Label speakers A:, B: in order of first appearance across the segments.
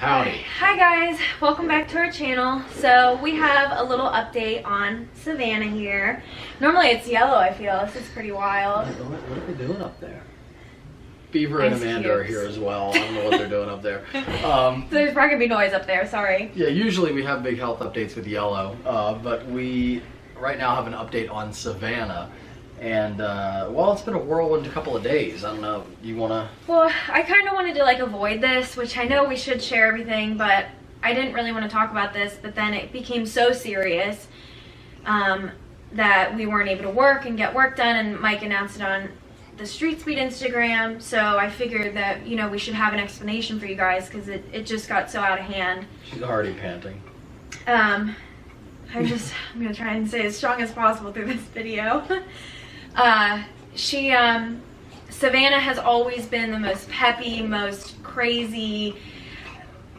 A: Howdy.
B: Hi guys, welcome back to our channel. So we have a little update on Savannah here. Normally it's yellow, I feel. This is pretty wild.
A: What are they doing up there? Beaver and Amanda are here as well. I don't know what they're doing up there.
B: So there's probably gonna be noise up there, sorry.
A: Yeah, usually we have big health updates with Yellow, but we right now have an update on Savannah. And, well, it's been a whirlwind couple of days. I don't know, you wanna...
B: Well, I kind of wanted to like avoid this, which I know we should share everything, but I didn't really want to talk about this, but then it became so serious that we weren't able to work and get work done, and Mike announced it on the Street Speed Instagram, so I figured that, you know, we should have an explanation for you guys, because it just got so out of hand.
A: She's already panting.
B: I'm gonna try and stay as strong as possible through this video. Savannah has always been the most peppy, most crazy,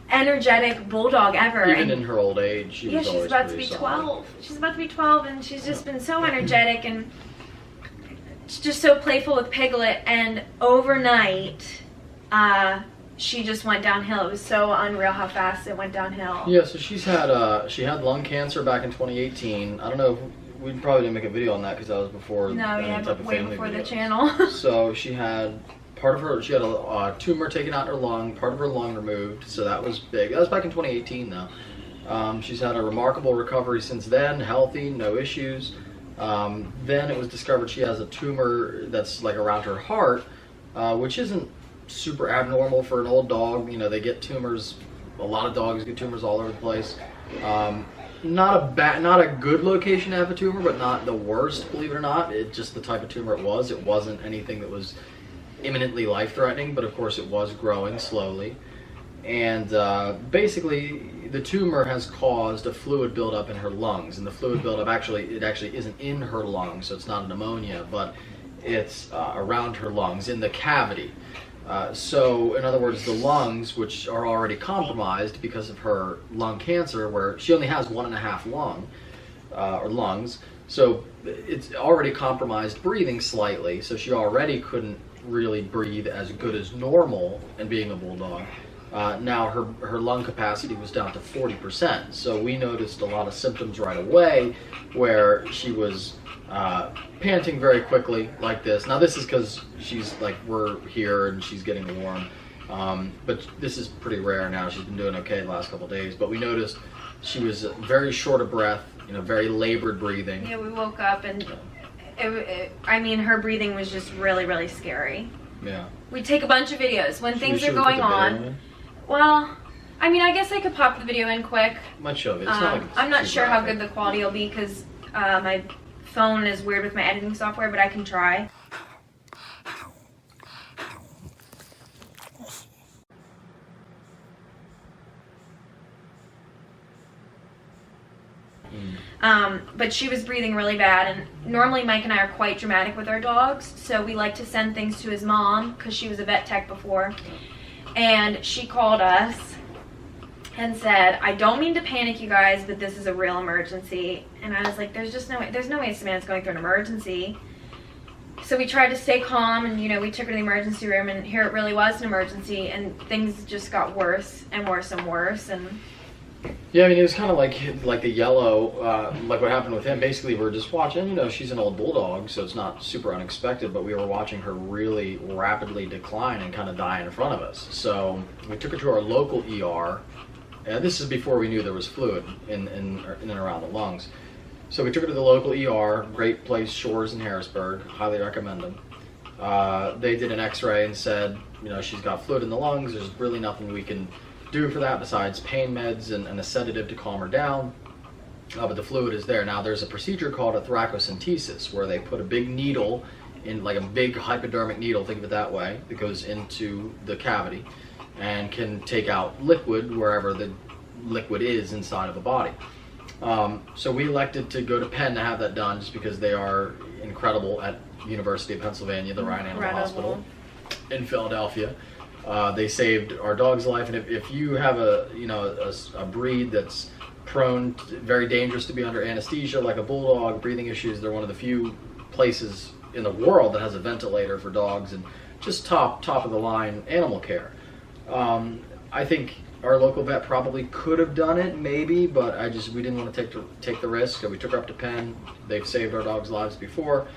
B: energetic bulldog ever.
A: Even in her old age, she's
B: about to be 12. She's about to be 12, and she's just been so energetic and just so playful with Piglet. And overnight, she just went downhill. It was so unreal how fast it went downhill.
A: Yeah, so she had lung cancer back in 2018. I don't know if we probably didn't make a video on that because that was before any type of
B: way
A: family
B: before
A: videos.
B: The channel.
A: So she had she had a tumor taken out in her lung, part of her lung removed, so that was big. That was back in 2018 though. She's had a remarkable recovery since then, healthy, no issues. Then it was discovered she has a tumor that's like around her heart, which isn't super abnormal for an old dog. You know, they get tumors, a lot of dogs get tumors all over the place. Not a good location to have a tumor, but not the worst, believe it or not. It's just the type of tumor it was. It wasn't anything that was imminently life-threatening, but of course it was growing slowly. And basically, the tumor has caused a fluid buildup in her lungs, and the fluid buildup actually isn't in her lungs, so it's not pneumonia, but it's around her lungs, in the cavity. So, in other words, the lungs, which are already compromised because of her lung cancer, where she only has 1.5 lungs, so it's already compromised breathing slightly, so she already couldn't really breathe as good as normal, and being a bulldog. Now her lung capacity was down to 40%, so we noticed a lot of symptoms right away where she was panting very quickly like this. Now this is because she's like, we're here and she's getting warm, but this is pretty rare now. She's been doing okay the last couple of days, but we noticed she was very short of breath, you know, very labored breathing.
B: Yeah, we woke up and I mean, her breathing was just really, really scary.
A: Yeah. We
B: take a bunch of videos when things are going on. Well, I mean, I guess I could pop the video in quick.
A: Might show it. It's not like
B: I'm not sure how good the quality will be because my phone is weird with my editing software, but I can try. But she was breathing really bad, and normally Mike and I are quite dramatic with our dogs, so we like to send things to his mom because she was a vet tech before, and she called us and said, I don't mean to panic you guys, but this is a real emergency. And I was like, there's no way Savannah's going through an emergency. So we tried to stay calm, and, you know, we took her to the emergency room, and here it really was an emergency, and things just got worse and worse and worse. And
A: yeah, I mean, it was kind of like the Yellow, like what happened with him. Basically, we were just watching, you know, she's an old bulldog, so it's not super unexpected, but we were watching her really rapidly decline and kind of die in front of us. So we took her to our local ER. And this is before we knew there was fluid in and around the lungs. So we took her to the local ER, great place, Shores in Harrisburg, highly recommend them. They did an x-ray and said, you know, she's got fluid in the lungs, there's really nothing we can do for that besides pain meds and a sedative to calm her down, but the fluid is there. Now there's a procedure called a thoracocentesis where they put a big needle in, like a big hypodermic needle, think of it that way, that goes into the cavity and can take out liquid wherever the liquid is inside of the body. So we elected to go to Penn to have that done just because they are incredible at University of Pennsylvania, the Ryan Animal Hospital in Philadelphia. They saved our dog's life, and if you have a breed that's prone, very dangerous to be under anesthesia, like a bulldog, breathing issues, they're one of the few places in the world that has a ventilator for dogs, and just top of the line animal care. I think our local vet probably could have done it, maybe, but we didn't want to take the risk. So we took her up to Penn. They've saved our dog's lives before,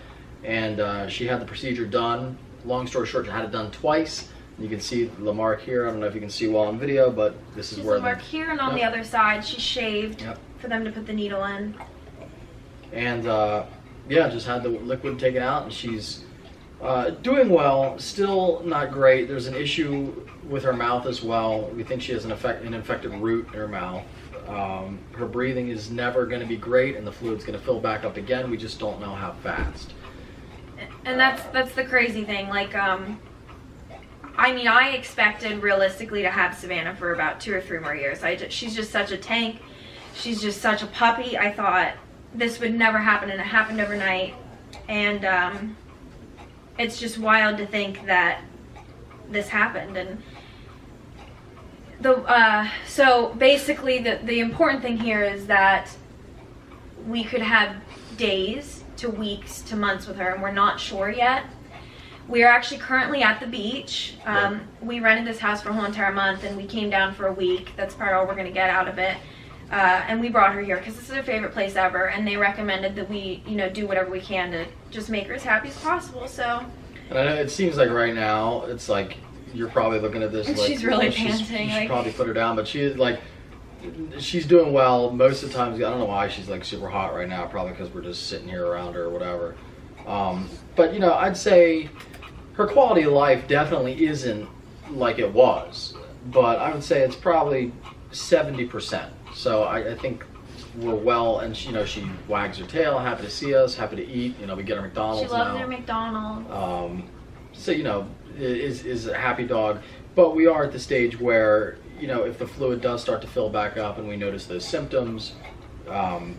A: and she had the procedure done. Long story short, she had it done twice. You can see the mark here. I don't know if you can see well on video, but this is where
B: the mark here, and on the other side, she shaved for them to put the needle in. And
A: yeah, just had the liquid taken out, and she's doing well. Still not great. There's an issue with her mouth as well. We think she has an infected root in her mouth. Her breathing is never going to be great, and the fluid's going to fill back up again. We just don't know how fast.
B: And that's the crazy thing. Like, I mean, I expected realistically to have Savannah for about 2 or 3 more years. She's just such a tank. She's just such a puppy. I thought this would never happen, and it happened overnight. And it's just wild to think that this happened. And so basically, the important thing here is that we could have days to weeks to months with her, and we're not sure yet. We are actually currently at the beach. We rented this house for a whole entire month, and we came down for a week. That's probably all we're going to get out of it. And we brought her here because this is her favorite place ever, and they recommended that we, do whatever we can to just make her as happy as possible. So.
A: And I know it seems like right now it's like you're probably looking at this. Like,
B: she's really panting.
A: You should probably put her down, but she's doing well most of the times. I don't know why she's like super hot right now. Probably because we're just sitting here around her or whatever. But I'd say her quality of life definitely isn't like it was, but I would say it's probably 70%. So I think we're well, and she wags her tail, happy to see us, happy to eat. We get her McDonald's now.
B: She loves her McDonald's.
A: So is a happy dog. But we are at the stage where if the fluid does start to fill back up and we notice those symptoms, we're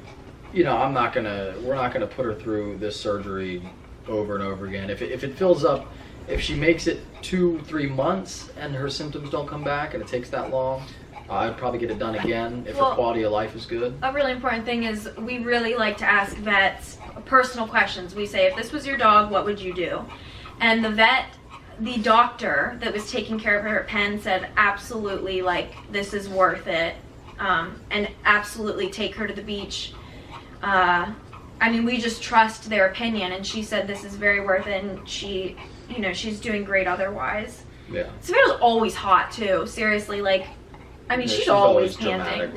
A: not gonna put her through this surgery over and over again. If it fills up, if she makes it 2-3 months and her symptoms don't come back and it takes that long, I'd probably get it done again if her quality of life is good.
B: A really important thing is we really like to ask vets personal questions. We say, if this was your dog, what would you do? And the doctor that was taking care of her at Penn said, absolutely, this is worth it, and absolutely take her to the beach. We just trust their opinion, and she said this is very worth it, and she's doing great otherwise.
A: Yeah.
B: Savannah's always hot too, seriously, she's always panting.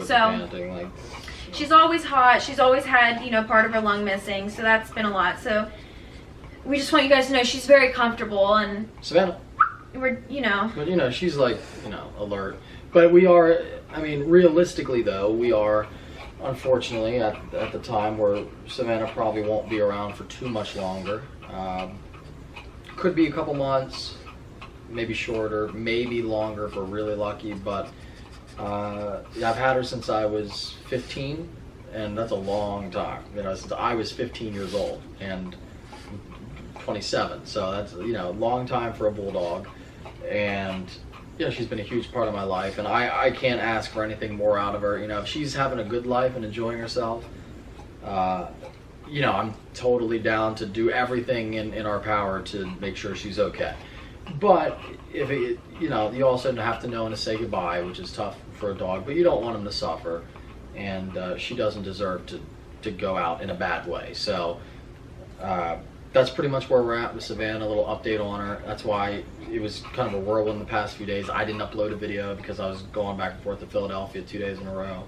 B: She's always hot. She's always had, part of her lung missing, so that's been a lot. So we just want you guys to know she's very comfortable, and
A: Savannah.
B: We're,
A: But she's alert. But we are, realistically though, we are unfortunately at the time where Savannah probably won't be around for too much longer. Could be a couple months, maybe shorter, maybe longer if we're really lucky, but I've had her since I was 15, and that's a long time. Since I was 15 years old, and 27, so that's a long time for a bulldog. And she's been a huge part of my life, and I can't ask for anything more out of her. If she's having a good life and enjoying herself, I'm totally down to do everything in our power to make sure she's okay. But if you also have to know when to say goodbye, which is tough for a dog, but you don't want him to suffer, and she doesn't deserve to go out in a bad way. So that's pretty much where we're at with Savannah. A little update on her. That's why it was kind of a whirlwind the past few days. I didn't upload a video because I was going back and forth to Philadelphia 2 days in a row.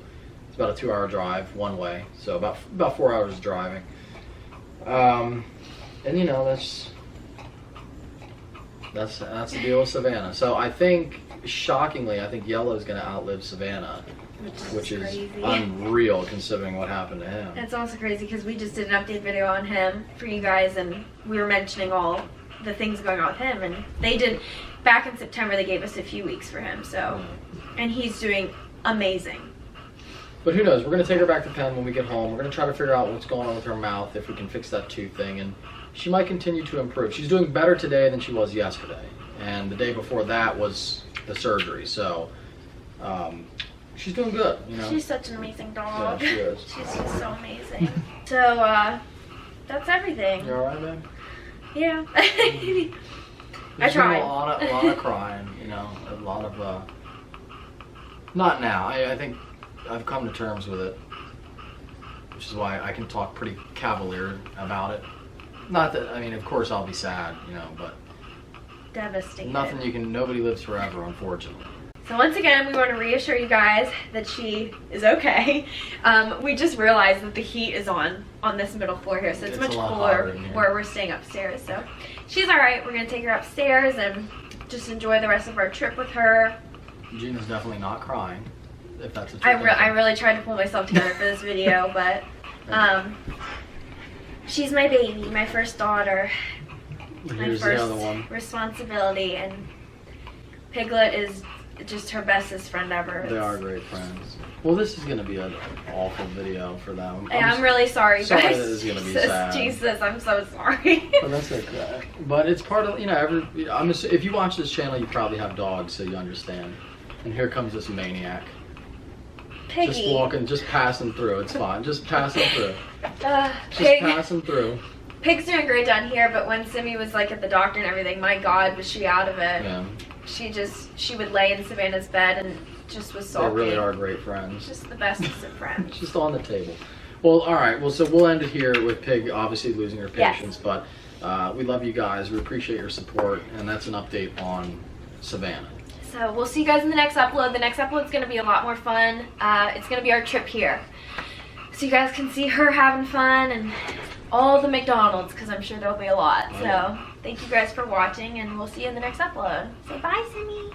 A: It's about a 2-hour drive one way, so about 4 hours driving. And that's the deal with Savannah. So I think, shockingly, Yellow's going to outlive Savannah, which is
B: crazy.
A: Unreal considering what happened to him.
B: It's also crazy because we just did an update video on him for you guys, and we were mentioning all the things going on with him, and they did, back in September, they gave us a few weeks for him, so, and he's doing amazing.
A: But who knows, we're going to take her back to Penn when we get home. We're going to try to figure out what's going on with her mouth, if we can fix that tooth thing, and she might continue to improve. She's doing better today than she was yesterday, and the day before that was the surgery, so she's doing good.
B: She's such an amazing dog.
A: Yeah, she is.
B: She's just so amazing. So that's everything.
A: You alright, man?
B: Yeah.
A: I tried. A lot of crying, a lot of Not now. I think I've come to terms with it, which is why I can talk pretty cavalier about it. Not that, I mean, of course I'll be sad, you know, but
B: Devastated.
A: Nobody lives forever, unfortunately.
B: So once again, we want to reassure you guys that she is okay. We just realized that the heat is on this middle floor here, so it's much cooler where we're staying upstairs. So she's all right. We're going to take her upstairs and just enjoy the rest of our trip with her.
A: Gina's definitely not crying, if that's what
B: I really tried to pull myself together for this video, but she's my baby, my first daughter, my first responsibility, and Piglet is just her bestest friend ever.
A: They are great friends. Well, this is going to be an awful video for them.
B: I'm really sorry, guys.
A: Sorry that this is going to be sad.
B: Jesus, I'm so sorry.
A: But that's okay. But it's part of, you know, if you watch this channel, you probably have dogs, so you understand. And here comes this maniac.
B: Piggy.
A: Just walking, just passing through. It's fine. Just passing through. Passing through.
B: Pig's doing great down here, but when Simi was like at the doctor and everything, my God, was she out of it.
A: Yeah.
B: She would lay in Savannah's bed and just was sulking.
A: They really are great friends.
B: Just the bestest of friends.
A: Just on the table. Well, all right. Well, so we'll end it here with Pig obviously losing her patience, but we love you guys. We appreciate your support, and that's an update on Savannah.
B: So we'll see you guys in the next upload. The next upload is going to be a lot more fun. It's going to be our trip here. So you guys can see her having fun and all the McDonald's, because I'm sure there'll be a lot. So thank you guys for watching, and we'll see you in the next upload. Say bye, Simi.